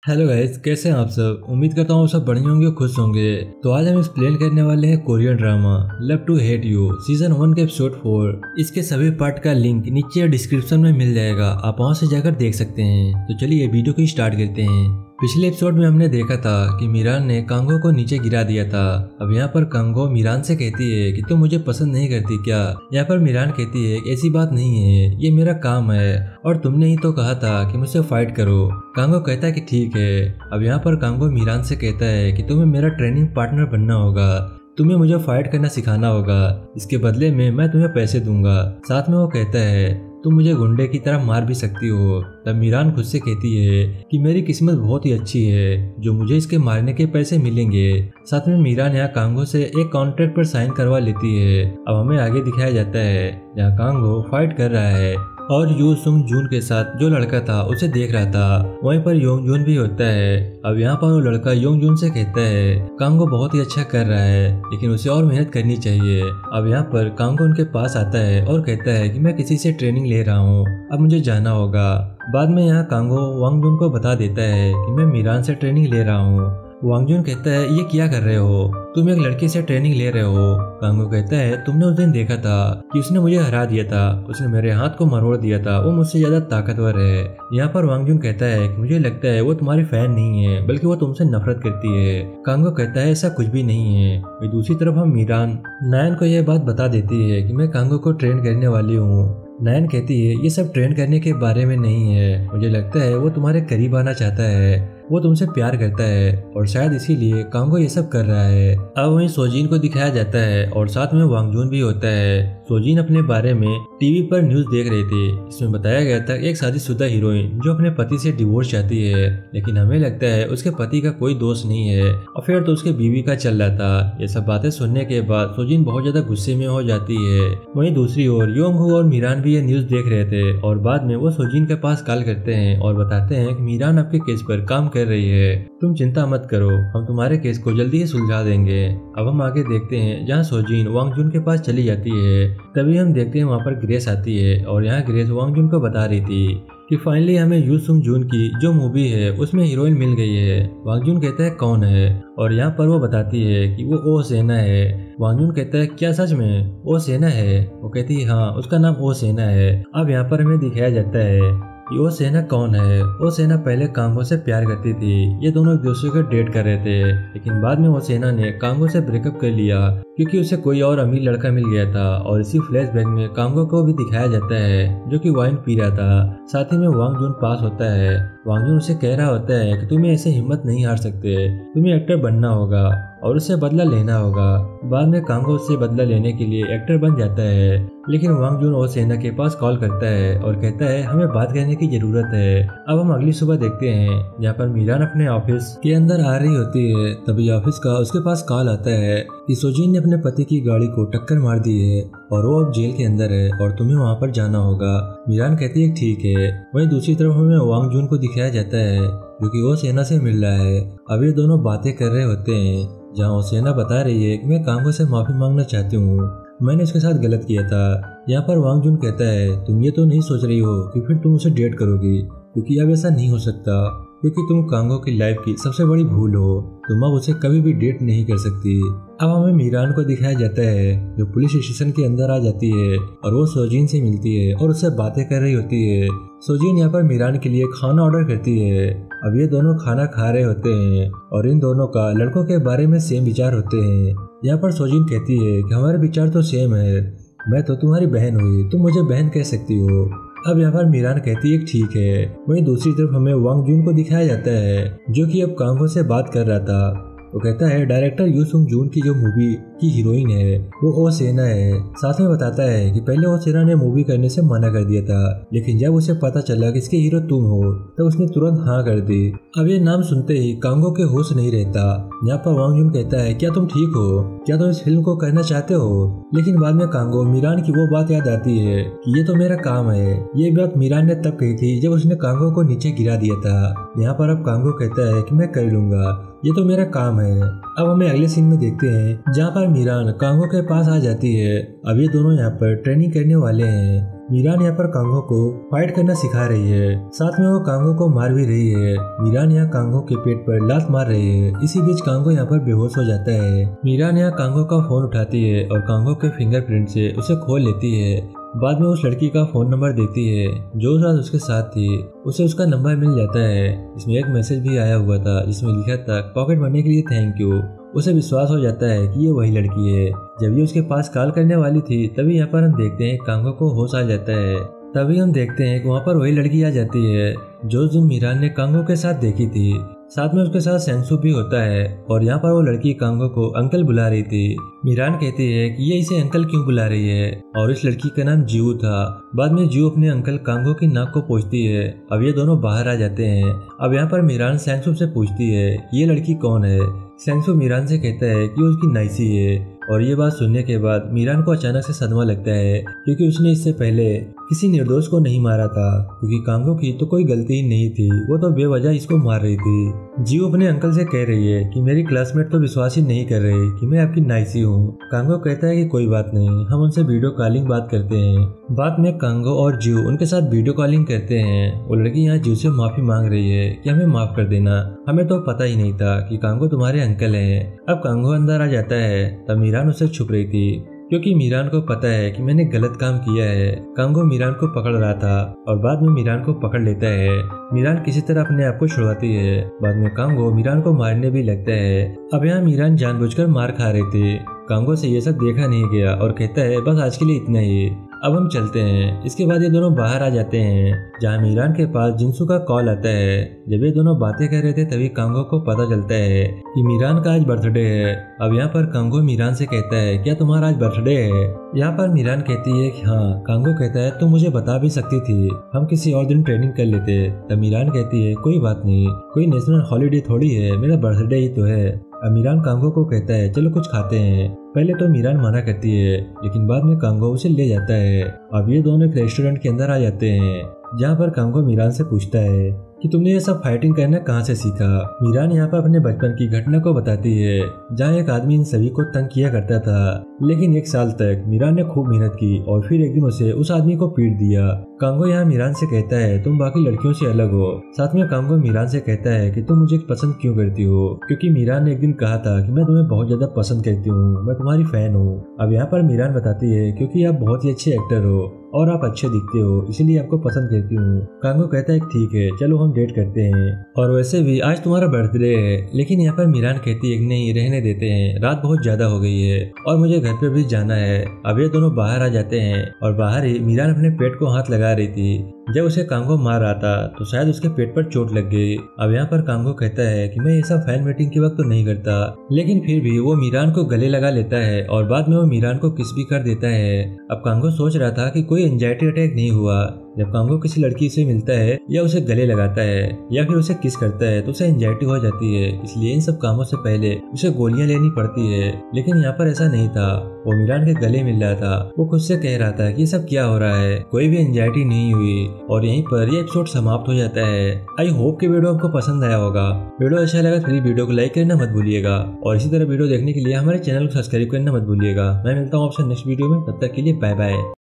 Hello guys, कैसे हैं आप सब। उम्मीद करता हूँ सब बढ़िया होंगे, खुश होंगे। तो आज हम एक्सप्लेन करने वाले हैं Korean drama love to hate you season 1 के एपिसोड 4। इसके सभी पार्ट का लिंक नीचे डिस्क्रिप्शन में मिल जाएगा, आप वहां से जाकर देख सकते हैं। तो चलिए वीडियो को स्टार्ट करते हैं। पिछले एपिसोड में हमने देखा था कि मीरान ने कांगो को नीचे गिरा दिया था। अब यहाँ पर कांगो मीरान से कहती है कि तुम मुझे पसंद नहीं करती क्या। यहाँ पर मीरान कहती है कि ऐसी बात नहीं है, ये मेरा काम है और तुमने ही तो कहा था कि मुझसे फाइट करो। कांगो कहता है कि ठीक है। अब यहाँ पर कांगो मीरान से कहता है कि तुम्हें मेरा ट्रेनिंग पार्टनर बनना होगा, तुम्हें मुझे फाइट करना सिखाना होगा, इसके बदले में मैं तुम्हें पैसे दूंगा। साथ में वो कहता है तुम मुझे गुंडे की तरह मार भी सकती हो। तब मीरान खुद से कहती है कि मेरी किस्मत बहुत ही अच्छी है जो मुझे इसके मारने के पैसे मिलेंगे। साथ में मीरान यहाँ कांगो से एक कॉन्ट्रैक्ट पर साइन करवा लेती है। अब हमें आगे दिखाया जाता है जहाँ कांगो फाइट कर रहा है और यू सुंग जून के साथ जो लड़का था उसे देख रहा था। वहीं पर योंग जून भी होता है। अब यहाँ पर वो लड़का योंग जून से कहता है कांगो बहुत ही अच्छा कर रहा है लेकिन उसे और मेहनत करनी चाहिए। अब यहाँ पर कांगो उनके पास आता है और कहता है कि मैं किसी से ट्रेनिंग ले रहा हूँ, अब मुझे जाना होगा। बाद में यहाँ कांगो वांग जून को बता देता है कि मैं मीरान से ट्रेनिंग ले रहा हूँ। वांग जून कहता है ये क्या कर रहे हो, तुम एक लड़की से ट्रेनिंग ले रहे हो। कांगो कहता है तुमने उस दिन देखा था कि उसने मुझे हरा दिया था, उसने मेरे हाथ को मरोड़ दिया था, वो मुझसे ज्यादा ताकतवर है। यहाँ पर वांग जून कहता है कि मुझे लगता है वो तुम्हारी फैन नहीं है बल्कि वो तुमसे नफरत करती है। कांगो कहता है ऐसा कुछ भी नहीं है। वही दूसरी तरफ हम मीरान नायन को यह बात बता देती है कि मैं कांगो को ट्रेन करने वाली हूँ। नायन कहती है ये सब ट्रेन करने के बारे में नहीं है, मुझे लगता है वो तुम्हारे करीब आना चाहता है, वो तुमसे प्यार करता है और शायद इसीलिए कांगो ये सब कर रहा है। अब वहीं सोजिन को दिखाया जाता है और साथ में वांग जून भी होता है। सोजिन अपने बारे में टीवी पर न्यूज देख रहे थे। इसमें बताया गया था एक शादीशुदा हीरोइन जो अपने पति से डिवोर्स चाहती है, लेकिन हमें लगता है उसके पति का कोई दोस्त नहीं है, अफेयर तो उसके बीवी का चल रहा था। ये सब बातें सुनने के बाद सोजिन बहुत ज्यादा गुस्से में हो जाती है। वहीं दूसरी ओर योंग और मीरान भी ये न्यूज देख रहे थे और बाद में वो सोजिन के पास कॉल करते हैं और बताते हैं कि मीरान आपके केस पर काम कर रही है, तुम चिंता मत करो, हम तुम्हारे केस को जल्दी ही सुलझा देंगे। अब हम आगे देखते हैं जहाँ सोजिन वांग जून के पास चली जाती है। तभी हम देखते हैं वहाँ पर ग्रेस आती है और यहाँ ग्रेस वांग जून को बता रही थी कि फाइनली हमें यू सुंग जून की जो मूवी है उसमें हीरोइन मिल गई है। वांग जून कहता है कौन है और यहाँ पर वो बताती है कि वो ओ सेना है। वांग जून कहता है क्या सच में ओ सेना है। वो कहती है हाँ, उसका नाम ओ सेना है। अब यहाँ पर हमें दिखाया जाता है कि ओ सेना कौन है। ओ सेना पहले कांगो से प्यार करती थी, ये दोनों एक दूसरे को डेट कर रहे थे, लेकिन बाद में ओ सेना ने कांगो से ब्रेकअप कर लिया क्योंकि उसे कोई और अमीर लड़का मिल गया था। और इसी फ्लैशबैक में कांगो को भी दिखाया जाता है जो कि वाइन पी रहा था। साथ ही में वांग जून पास होता है। वांग जून उसे कह रहा होता है कि तुम्हें ऐसे हिम्मत नहीं हार सकते, तुम्हें एक्टर बनना होगा और उससे बदला लेना होगा। बाद में कांगो उससे बदला लेने के लिए एक्टर बन जाता है, लेकिन वांग जून ओ सेना के पास कॉल करता है और कहता है हमें बात करने की जरूरत है। अब हम अगली सुबह देखते हैं जहाँ पर मीरान अपने ऑफिस के अंदर आ रही होती है। तभी ऑफिस का उसके पास कॉल आता है कि सोजिन ने अपने पति की गाड़ी को टक्कर मार दी है और वो अब जेल के अंदर है और तुम्हें वहाँ पर जाना होगा। मीरान कहती है ठीक है। वहीं दूसरी तरफ हमें वांग जून को दिखाया जाता है जो कि वो सेना से मिल रहा है। अब ये दोनों बातें कर रहे होते हैं जहाँ वो सेना बता रही है कि मैं कांगो से माफी मांगना चाहती हूँ, मैंने उसके साथ गलत किया था। यहाँ पर वांग जून कहता है तुम ये तो नहीं सोच रही हो कि फिर तुम उसे डेट करोगी, क्योंकि अब ऐसा नहीं हो सकता, क्योंकि तुम कांगो की लाइफ की सबसे बड़ी भूल हो, तुम अब उसे कभी भी डेट नहीं कर सकती। अब हमें मीरान को दिखाया जाता है जो पुलिस स्टेशन के अंदर आ जाती है और वो सोजिन से मिलती है और उससे बातें कर रही होती है। सोजिन यहाँ पर मीरान के लिए खाना ऑर्डर करती है। अब ये दोनों खाना खा रहे होते हैं और इन दोनों का लड़कों के बारे में सेम विचार होते हैं। यहाँ पर सोजिन कहती है कि हमारे विचार तो सेम है, मैं तो तुम्हारी बहन हुई, तुम मुझे बहन कह सकती हो। अब यहाँ पर मीरान कहती है ठीक है। वहीं दूसरी तरफ हमें वांग जून को दिखाया जाता है जो कि अब कांगो से बात कर रहा था। वो कहता है डायरेक्टर यू सुंग जून की जो मूवी की हीरोइन है वो ओ सेना है। साथ में बताता है कि पहले ओ सेना ने मूवी करने से मना कर दिया था, लेकिन जब उसे पता चला कि इसके हीरो तुम हो तो उसने तुरंत हाँ कर दी। अब ये नाम सुनते ही कांगो के होश नहीं रहता। यहाँ पर वांग जून कहता है क्या तुम ठीक हो, क्या तुम इस फिल्म को करना चाहते हो। लेकिन बाद में कांगो मीरान की वो बात याद आती है कि ये तो मेरा काम है। ये बात मीरान ने तब कही थी जब उसने कांगो को नीचे गिरा दिया था। यहाँ पर अब कांगो कहता है कि मैं कर लूंगा, ये तो मेरा काम है। अब हमें अगले सीन में देखते हैं जहाँ पर मीरान कांगो के पास आ जाती है। अब ये दोनों यहाँ पर ट्रेनिंग करने वाले हैं। मीरान यहाँ पर कांगो को फाइट करना सिखा रही है, साथ में वो कांगो को मार भी रही है। मीरान यहाँ कांगो के पेट पर लात मार रही है। इसी बीच कांगो यहाँ पर बेहोश हो जाता है। मीरान यहाँ कांगो का फोन उठाती है और कांगो के फिंगरप्रिंट से उसे खोल लेती है। बाद में उस लड़की का फोन नंबर देती है जो उस रात उसके साथ थी। उसे उसका नंबर मिल जाता है। इसमें एक मैसेज भी आया हुआ था जिसमें लिखा था पॉकेट मनी के लिए थैंक यू। उसे विश्वास हो जाता है कि ये वही लड़की है। जब ये उसके पास कॉल करने वाली थी तभी यहाँ पर हम देखते हैं कांगो को होश आ जाता है। तभी हम देखते हैं कि वहाँ पर वही लड़की आ जाती है जो उस दिन मीरान ने कांगो के साथ देखी थी। साथ में उसके साथ सेंसू भी होता है और यहाँ पर वो लड़की कांगो को अंकल बुला रही थी। मीरान कहती है कि ये इसे अंकल क्यों बुला रही है और इस लड़की का नाम जीऊ था। बाद में जीऊ अपने अंकल कांगो की नाक को पोंछती है। अब ये दोनों बाहर आ जाते हैं। अब यहाँ पर मीरान सेंसू से पूछती है ये लड़की कौन है। सेंसू मीरान से कहता है कि उसकी नाइसी है। और ये बात सुनने के बाद मीरान को अचानक से सदमा लगता है क्योंकि उसने इससे पहले किसी निर्दोष को नहीं मारा था, क्योंकि कांगो की तो कोई गलती ही नहीं थी, वो तो बेवजह इसको मार रही थी। जीऊ अपने अंकल से कह रही है कि मेरी क्लासमेट तो विश्वास ही नहीं कर रही कि मैं आपकी नाइसी हूँ। कांगो कहता है कि कोई बात नहीं, हम उनसे वीडियो कॉलिंग बात करते हैं। बाद में कांगो और जीऊ उनके साथ वीडियो कॉलिंग करते हैं। वो लड़की यहाँ जीऊ से माफी मांग रही है कि हमें माफ कर देना, हमें तो पता ही नहीं था कि कांगो तुम्हारे अंकल हैं। अब कांगो अंदर आ जाता है तब मीरान उसे छुप रही थी क्योंकि मीरान को पता है कि मैंने गलत काम किया है। कांगो मीरान को पकड़ रहा था और बाद में मीरान को पकड़ लेता है। मीरान किसी तरह अपने आप को छुड़वाती है। बाद में कांगो मीरान को मारने भी लगता है। अब यहाँ मीरान जानबूझकर मार खा रहे थे। कांगो से ये सब देखा नहीं गया और कहता है बस आज के लिए इतना ही, अब हम चलते हैं। इसके बाद ये दोनों बाहर आ जाते हैं जहाँ मीरान के पास जिंसू का कॉल आता है। जब ये दोनों बातें कर रहे थे तभी कांगो को पता चलता है कि मीरान का आज बर्थडे है। अब यहाँ पर कांगो मीरान से कहता है क्या तुम्हारा आज बर्थडे है। यहाँ पर मीरान कहती है कि हाँ। कांगो कहता है तुम मुझे बता भी सकती थी, हम किसी और दिन ट्रेनिंग कर लेते। तब मीरान कहती है कोई बात नहीं, कोई नेशनल हॉलीडे थोड़ी है, मेरा बर्थडे ही तो है। अब मीरान कांगो को कहता है चलो कुछ खाते हैं। पहले तो मीरान मना करती है लेकिन बाद में कांगो उसे ले जाता है। अब ये दोनों एक रेस्टोरेंट के अंदर आ जाते हैं जहाँ पर कांगो मीरान से पूछता है कि तुमने ये सब फाइटिंग करना कहाँ से सीखा। मीरान यहाँ पर अपने बचपन की घटना को बताती है जहाँ एक आदमी इन सभी को तंग किया करता था, लेकिन 1 साल तक मीरान ने खूब मेहनत की और फिर एक दिन उसे उस आदमी को पीट दिया। कांगो यहाँ मीरान से कहता है तुम बाकी लड़कियों से अलग हो। साथ में कांगो मीरान से कहता है कि तुम मुझे पसंद क्यों करती हो, क्योंकि मीरान ने एक दिन कहा था कि मैं तुम्हें बहुत ज्यादा पसंद करती हूँ, मैं तुम्हारी फैन हूँ। अब यहाँ पर मीरान बताती है क्योंकि आप बहुत ही अच्छे एक्टर हो और आप अच्छे दिखते हो इसलिए आपको पसंद करती हूँ। कांगो कहता है ठीक है चलो हम डेट करते हैं, और वैसे भी आज तुम्हारा बर्थडे है। लेकिन यहाँ पर मीरान कहती है नहीं रहने देते हैं, रात बहुत ज्यादा हो गई है और मुझे घर पे भी जाना है। अब ये दोनों बाहर आ जाते हैं और बाहर ही मीरान अपने पेट को हाथ लगा रही थी। जब उसे कांगो मार रहा था तो शायद उसके पेट पर चोट लग गई। अब यहाँ पर कांगो कहता है कि मैं ये सब फैन मीटिंग के वक्त तो नहीं करता, लेकिन फिर भी वो मीरान को गले लगा लेता है और बाद में वो मीरान को किस भी कर देता है। अब कांगो सोच रहा था कि कोई एंजाइटी अटैक नहीं हुआ। जब कांगो किसी लड़की से मिलता है या उसे गले लगाता है या फिर उसे किस करता है तो उसे एंजाइटी हो जाती है, इसलिए इन सब कामों से पहले उसे गोलियां लेनी पड़ती है। लेकिन यहाँ पर ऐसा नहीं था, वो मीरान के गले मिल रहा था। वो खुद से कह रहा था कि ये सब क्या हो रहा है, कोई भी एंजाइटी नहीं हुई। और यहीं पर ये एपिसोड समाप्त हो जाता है। आई होप कि वीडियो आपको पसंद आया होगा। वीडियो अच्छा लगा तो वीडियो को लाइक करना मत भूलिएगा और इसी तरह वीडियो देखने के लिए हमारे चैनल को सब्सक्राइब करना मत भूलिएगा। मैं मिलता हूँ आपसे नेक्स्ट वीडियो में, तब तक के लिए बाय बाय।